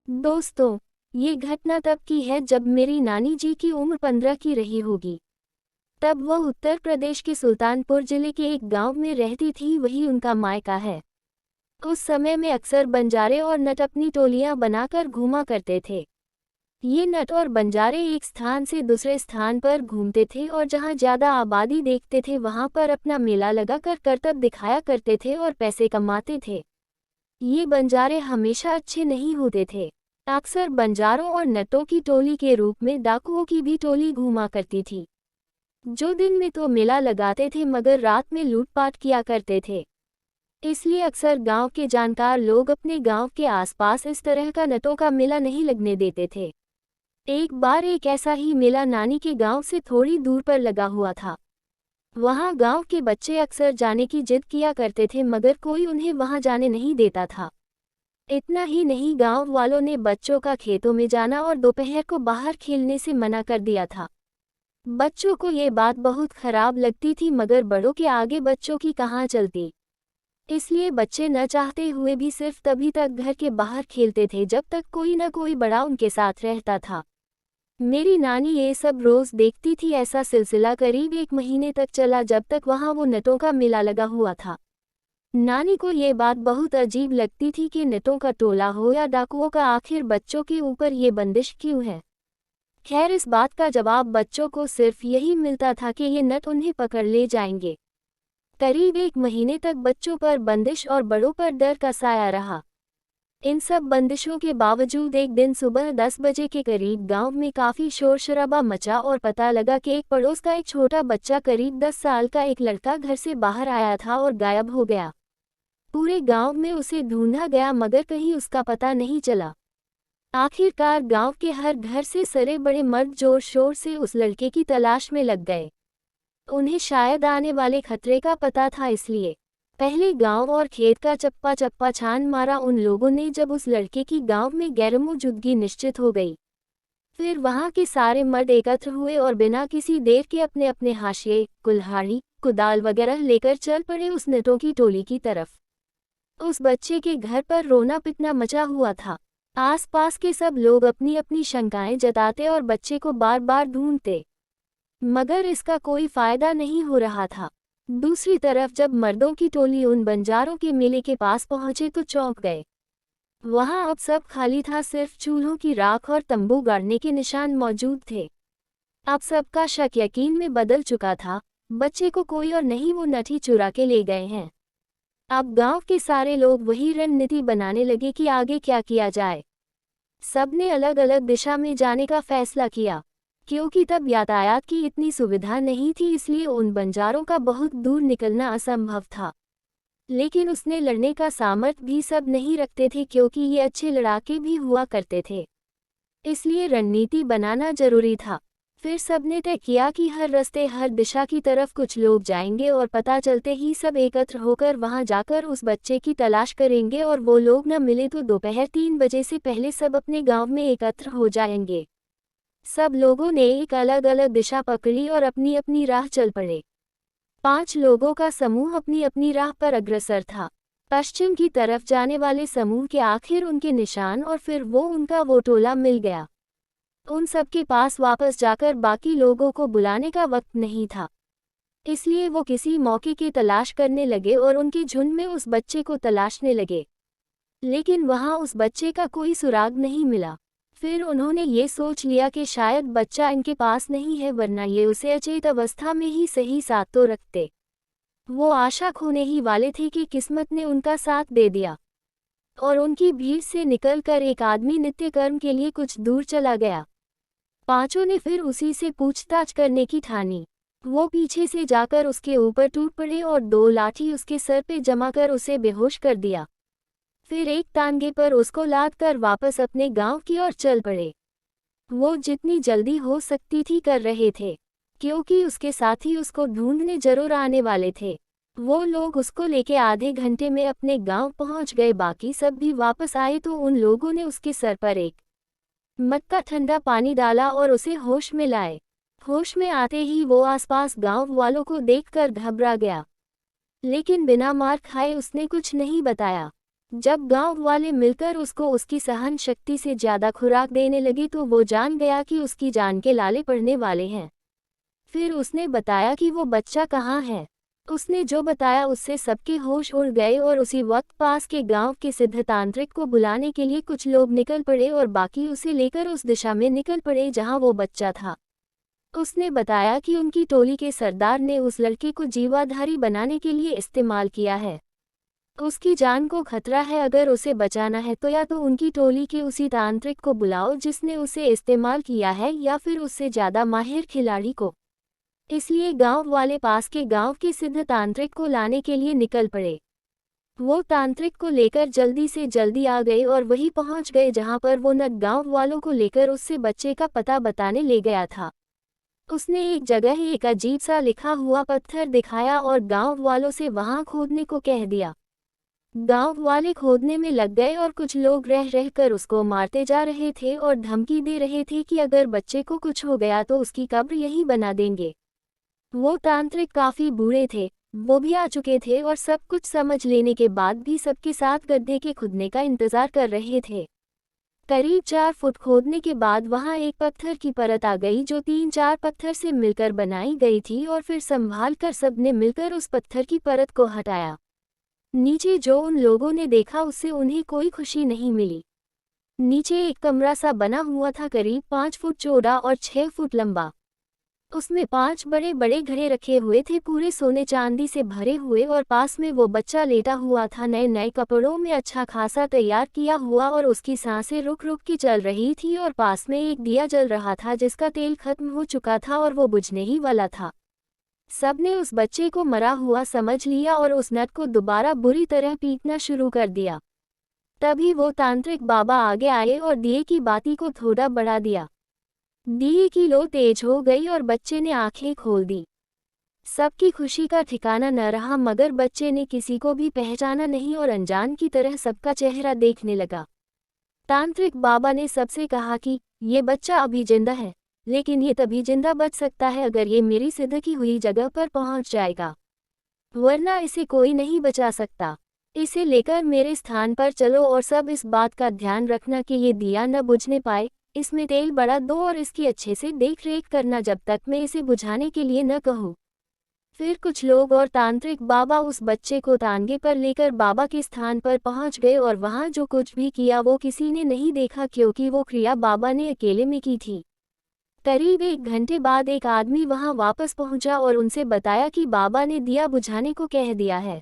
दोस्तों, ये घटना तब की है जब मेरी नानी जी की उम्र 15 की रही होगी। तब वह उत्तर प्रदेश के सुल्तानपुर जिले के एक गांव में रहती थी, वही उनका मायका है। उस समय में अक्सर बंजारे और नट अपनी टोलियां बनाकर घूमा करते थे। ये नट और बंजारे एक स्थान से दूसरे स्थान पर घूमते थे और जहां ज्यादा आबादी देखते थे वहां पर अपना मेला लगाकर करतब दिखाया करते थे और पैसे कमाते थे। ये बंजारे हमेशा अच्छे नहीं होते थे। अक्सर बंजारों और नटों की टोली के रूप में डाकुओं की भी टोली घूमा करती थी, जो दिन में तो मेला लगाते थे मगर रात में लूटपाट किया करते थे। इसलिए अक्सर गांव के जानकार लोग अपने गांव के आसपास इस तरह का नटों का मेला नहीं लगने देते थे। एक बार एक ऐसा ही मेला नानी के गांव से थोड़ी दूर पर लगा हुआ था। वहां गांव के बच्चे अक्सर जाने की जिद किया करते थे मगर कोई उन्हें वहां जाने नहीं देता था। इतना ही नहीं, गांव वालों ने बच्चों का खेतों में जाना और दोपहर को बाहर खेलने से मना कर दिया था। बच्चों को ये बात बहुत खराब लगती थी मगर बड़ों के आगे बच्चों की कहाँ चलती। इसलिए बच्चे न चाहते हुए भी सिर्फ तभी तक घर के बाहर खेलते थे जब तक कोई न कोई बड़ा उनके साथ रहता था। मेरी नानी ये सब रोज देखती थी। ऐसा सिलसिला करीब 1 महीने तक चला जब तक वहां वो नटों का मेला लगा हुआ था। नानी को ये बात बहुत अजीब लगती थी कि नटों का टोला हो या डाकुओं का, आखिर बच्चों के ऊपर ये बंदिश क्यों है। खैर, इस बात का जवाब बच्चों को सिर्फ यही मिलता था कि ये नट उन्हें पकड़ ले जाएंगे। करीब 1 महीने तक बच्चों पर बंदिश और बड़ों पर डर का साया रहा। इन सब बंदिशों के बावजूद एक दिन सुबह 10 बजे के करीब गांव में काफी शोर शराबा मचा और पता लगा कि एक पड़ोस का एक छोटा बच्चा, करीब 10 साल का एक लड़का, घर से बाहर आया था और गायब हो गया। पूरे गांव में उसे ढूंढा गया मगर कहीं उसका पता नहीं चला। आखिरकार गांव के हर घर से सरे बड़े मर्द जोर शोर से उस लड़के की तलाश में लग गए। उन्हें शायद आने वाले खतरे का पता था, इसलिए पहले गांव और खेत का चप्पा चप्पा छान मारा उन लोगों ने। जब उस लड़के की गांव में गैरमौजूदगी निश्चित हो गई, फिर वहां के सारे मर्द एकत्र हुए और बिना किसी देर के अपने अपने हाशिए, कुल्हाड़ी, कुदाल वगैरह लेकर चल पड़े उस नटों की टोली की तरफ। उस बच्चे के घर पर रोना पिटना मचा हुआ था। आसपास के सब लोग अपनी अपनी शंकाएं जताते और बच्चे को बार बार ढूंढते, मगर इसका कोई फायदा नहीं हो रहा था। दूसरी तरफ जब मर्दों की टोली उन बंजारों के मेले के पास पहुंचे तो चौंक गए। वहां अब सब खाली था, सिर्फ चूल्हों की राख और तंबू गाड़ने के निशान मौजूद थे। अब सबका शक यकीन में बदल चुका था। बच्चे को कोई और नहीं, वो नट ही चुरा के ले गए हैं। अब गांव के सारे लोग वही रणनीति बनाने लगे कि आगे क्या किया जाए। सबने अलग अलग दिशा में जाने का फैसला किया। क्योंकि तब यातायात की इतनी सुविधा नहीं थी, इसलिए उन बंजारों का बहुत दूर निकलना असंभव था। लेकिन उसने लड़ने का सामर्थ्य भी सब नहीं रखते थे क्योंकि ये अच्छे लड़ाके भी हुआ करते थे। इसलिए रणनीति बनाना जरूरी था। फिर सबने तय किया कि हर रास्ते, हर दिशा की तरफ कुछ लोग जाएंगे और पता चलते ही सब एकत्र होकर वहां जाकर उस बच्चे की तलाश करेंगे और वो लोग न मिले तो दोपहर 3 बजे से पहले सब अपने गांव में एकत्र हो जाएंगे। सब लोगों ने एक अलग अलग दिशा पकड़ी और अपनी अपनी राह चल पड़े। 5 लोगों का समूह अपनी अपनी राह पर अग्रसर था। पश्चिम की तरफ जाने वाले समूह के आखिर उनके निशान और फिर वो टोला मिल गया। उन सब के पास वापस जाकर बाकी लोगों को बुलाने का वक्त नहीं था, इसलिए वो किसी मौके की तलाश करने लगे और उनके झुंड में उस बच्चे को तलाशने लगे। लेकिन वहां उस बच्चे का कोई सुराग नहीं मिला। फिर उन्होंने ये सोच लिया कि शायद बच्चा इनके पास नहीं है, वरना ये उसे अचेत अवस्था में ही सही साथ तो रखते। वो आशा खोने ही वाले थे कि किस्मत ने उनका साथ दे दिया और उनकी भीड़ से निकलकर एक आदमी नित्य कर्म के लिए कुछ दूर चला गया। 5 ने फिर उसी से पूछताछ करने की ठानी। वो पीछे से जाकर उसके ऊपर टूट पड़े और 2 लाठी उसके सर पे जमा कर उसे बेहोश कर दिया। फिर एक तांगे पर उसको लाद कर वापस अपने गांव की ओर चल पड़े। वो जितनी जल्दी हो सकती थी कर रहे थे, क्योंकि उसके साथी उसको ढूंढने जरूर आने वाले थे। वो लोग उसको लेके आधे घंटे में अपने गांव पहुंच गए। बाकी सब भी वापस आए तो उन लोगों ने उसके सर पर एक मग का ठंडा पानी डाला और उसे होश में लाए। होश में आते ही वो आसपास गांव वालों को देखकर घबरा गया, लेकिन बिना मार खाए उसने कुछ नहीं बताया। जब गांव वाले मिलकर उसको उसकी सहन शक्ति से ज्यादा खुराक देने लगे तो वो जान गया कि उसकी जान के लाले पड़ने वाले हैं। फिर उसने बताया कि वो बच्चा कहाँ है। उसने जो बताया उससे सबके होश उड़ गए और उसी वक्त पास के गांव के सिद्धतांत्रिक को बुलाने के लिए कुछ लोग निकल पड़े और बाकी उसे लेकर उस दिशा में निकल पड़े जहां वो बच्चा था। उसने बताया कि उनकी टोली के सरदार ने उस लड़के को जीवाधारी बनाने के लिए इस्तेमाल किया है। उसकी जान को खतरा है, अगर उसे बचाना है तो या तो उनकी टोली के उसी तांत्रिक को बुलाओ जिसने उसे इस्तेमाल किया है या फिर उससे ज़्यादा माहिर खिलाड़ी को। इसलिए गांव वाले पास के गांव के सिद्ध तांत्रिक को लाने के लिए निकल पड़े। वो तांत्रिक को लेकर जल्दी से जल्दी आ गए और वहीं पहुंच गए जहां पर वो नग गांव वालों को लेकर उससे बच्चे का पता बताने ले गया था। उसने एक जगह एक अजीब सा लिखा हुआ पत्थर दिखाया और गांव वालों से वहां खोदने को कह दिया। गांव वाले खोदने में लग गए और कुछ लोग रह रहकर उसको मारते जा रहे थे और धमकी दे रहे थे कि अगर बच्चे को कुछ हो गया तो उसकी कब्र यहीं बना देंगे। वो तांत्रिक काफी बूढ़े थे, वो भी आ चुके थे और सब कुछ समझ लेने के बाद भी सबके साथ गड्ढे के खुदने का इंतजार कर रहे थे। करीब 4 फुट खोदने के बाद वहां एक पत्थर की परत आ गई जो 3-4 पत्थर से मिलकर बनाई गई थी और फिर संभाल कर सबने मिलकर उस पत्थर की परत को हटाया। नीचे जो उन लोगों ने देखा उससे उन्हें कोई खुशी नहीं मिली। नीचे एक कमरा सा बना हुआ था, करीब 5 फुट चौड़ा और 6 फुट लंबा। उसमें 5 बड़े बड़े घड़े रखे हुए थे, पूरे सोने चांदी से भरे हुए, और पास में वो बच्चा लेटा हुआ था, नए नए कपड़ों में, अच्छा खासा तैयार किया हुआ, और उसकी सांसें रुक रुक के चल रही थी। और पास में एक दिया जल रहा था जिसका तेल खत्म हो चुका था और वो बुझने ही वाला था। सबने उस बच्चे को मरा हुआ समझ लिया और उस नट को दोबारा बुरी तरह पीटना शुरू कर दिया। तभी वो तांत्रिक बाबा आगे आए और दिए की बाती को थोड़ा बढ़ा दिया। दिए की लो तेज हो गई और बच्चे ने आंखें खोल दी। सबकी खुशी का ठिकाना न रहा, मगर बच्चे ने किसी को भी पहचाना नहीं और अनजान की तरह सबका चेहरा देखने लगा। तांत्रिक बाबा ने सबसे कहा कि ये बच्चा अभी जिंदा है, लेकिन ये तभी जिंदा बच सकता है अगर ये मेरी सिद्ध की हुई जगह पर पहुंच जाएगा, वरना इसे कोई नहीं बचा सकता। इसे लेकर मेरे स्थान पर चलो और सब इस बात का ध्यान रखना कि ये दिया न बुझने पाए। इसमें तेल बड़ा दो और इसकी अच्छे से देख रेख करना जब तक मैं इसे बुझाने के लिए न कहूँ। फिर कुछ लोग और तांत्रिक बाबा उस बच्चे को तांगे पर लेकर बाबा के स्थान पर पहुंच गए और वहां जो कुछ भी किया वो किसी ने नहीं देखा, क्योंकि वो क्रिया बाबा ने अकेले में की थी। करीब 1 घंटे बाद एक आदमी वहां वापस पहुंचा और उनसे बताया कि बाबा ने दिया बुझाने को कह दिया है।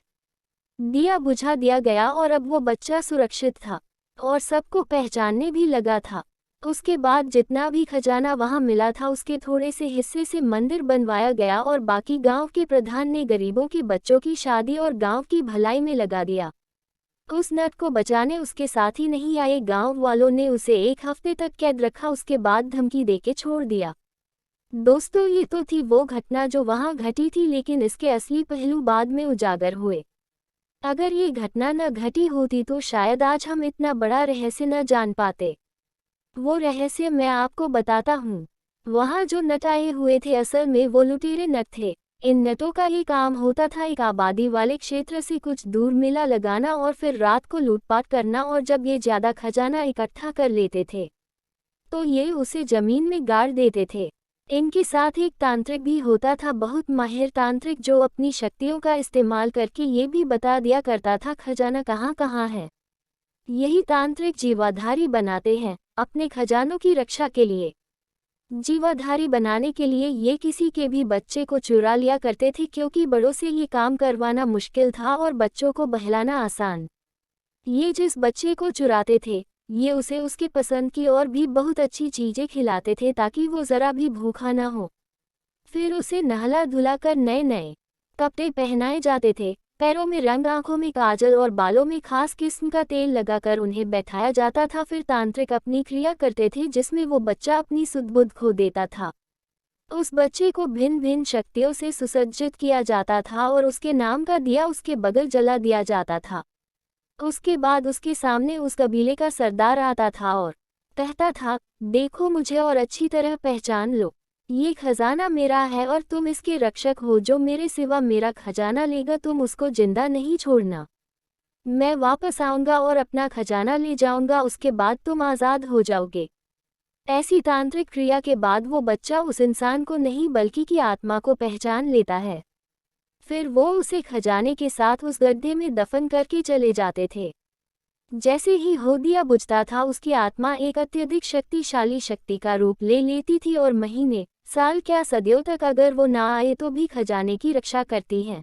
दिया बुझा दिया गया और अब वो बच्चा सुरक्षित था और सबको पहचानने भी लगा था। उसके बाद जितना भी खजाना वहां मिला था उसके थोड़े से हिस्से से मंदिर बनवाया गया और बाकी गांव के प्रधान ने गरीबों के बच्चों की शादी और गांव की भलाई में लगा दिया। उस नट को बचाने उसके साथ ही नहीं आए गांव वालों ने उसे 1 हफ्ते तक कैद रखा, उसके बाद धमकी देके छोड़ दिया। दोस्तों, ये तो थी वो घटना जो वहां घटी थी, लेकिन इसके असली पहलू बाद में उजागर हुए। अगर ये घटना न घटी होती तो शायद आज हम इतना बड़ा रहस्य न जान पाते। वो रहस्य मैं आपको बताता हूँ। वहाँ जो नट आए हुए थे असल में वो लुटेरे नट थे। इन नटों का ही काम होता था एक आबादी वाले क्षेत्र से कुछ दूर मेला लगाना और फिर रात को लूटपाट करना, और जब ये ज्यादा खजाना इकट्ठा कर लेते थे तो ये उसे जमीन में गाड़ देते थे। इनके साथ एक तांत्रिक भी होता था, बहुत माहिर तांत्रिक, जो अपनी शक्तियों का इस्तेमाल करके ये भी बता दिया करता था खजाना कहाँ कहाँ है। यही तांत्रिक जीवाधारी बनाते हैं अपने खजानों की रक्षा के लिए। जीवाधारी बनाने के लिए ये किसी के भी बच्चे को चुरा लिया करते थे, क्योंकि बड़ों से ये काम करवाना मुश्किल था और बच्चों को बहलाना आसान। ये जिस बच्चे को चुराते थे ये उसे उसके पसंद की और भी बहुत अच्छी चीजें खिलाते थे ताकि वो जरा भी भूखा ना हो। फिर उसे नहला धुलाकर नए नए कपड़े पहनाए जाते थे, पैरों में रंग, आंखों में काजल और बालों में खास किस्म का तेल लगाकर उन्हें बैठाया जाता था। फिर तांत्रिक अपनी क्रिया करते थे जिसमें वो बच्चा अपनी सुध-बुध खो देता था। उस बच्चे को भिन्न भिन्न शक्तियों से सुसज्जित किया जाता था और उसके नाम का दिया उसके बगल जला दिया जाता था। उसके बाद उसके सामने उस कबीले का सरदार आता था और कहता था, देखो मुझे और अच्छी तरह पहचान लो, ये खजाना मेरा है और तुम इसके रक्षक हो। जो मेरे सिवा मेरा खजाना लेगा तुम उसको जिंदा नहीं छोड़ना। मैं वापस आऊंगा और अपना खजाना ले जाऊंगा, उसके बाद तुम आज़ाद हो जाओगे। ऐसी तांत्रिक क्रिया के बाद वो बच्चा उस इंसान को नहीं बल्कि की आत्मा को पहचान लेता है। फिर वो उसे खजाने के साथ उस गड्ढे में दफन करके चले जाते थे। जैसे ही हो दिया बुझता था, उसकी आत्मा एक अत्यधिक शक्तिशाली शक्ति का रूप ले लेती थी और महीने, साल क्या सदियों तक अगर वो ना आए तो भी खजाने की रक्षा करती है।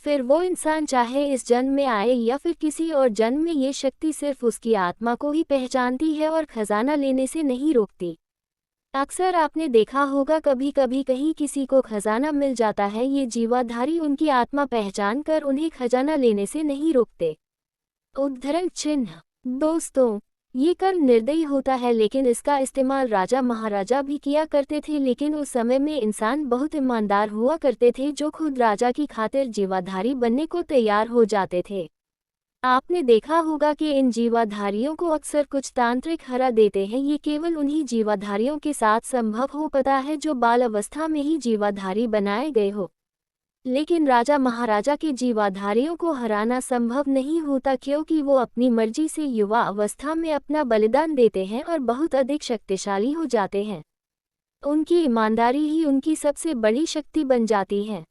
फिर वो इंसान चाहे इस जन्म में आए या फिर किसी और जन्म में, ये शक्ति सिर्फ उसकी आत्मा को ही पहचानती है और खजाना लेने से नहीं रोकती। अक्सर आपने देखा होगा कभी कभी कहीं किसी को खजाना मिल जाता है, ये जीवाधारी उनकी आत्मा पहचान कर उन्हें खजाना लेने से नहीं रोकते। उद्धरण चिन्ह। दोस्तों, ये कर निर्दयी होता है, लेकिन इसका इस्तेमाल राजा महाराजा भी किया करते थे। लेकिन उस समय में इंसान बहुत ईमानदार हुआ करते थे जो खुद राजा की खातिर जीवाधारी बनने को तैयार हो जाते थे। आपने देखा होगा कि इन जीवाधारियों को अक्सर कुछ तांत्रिक हरा देते हैं। ये केवल उन्हीं जीवाधारियों के साथ संभव हो पाता है जो बाल अवस्था में ही जीवाधारी बनाए गए हो। लेकिन राजा महाराजा के जीवाधारियों को हराना संभव नहीं होता, क्योंकि वो अपनी मर्जी से युवा अवस्था में अपना बलिदान देते हैं और बहुत अधिक शक्तिशाली हो जाते हैं। उनकी ईमानदारी ही उनकी सबसे बड़ी शक्ति बन जाती है।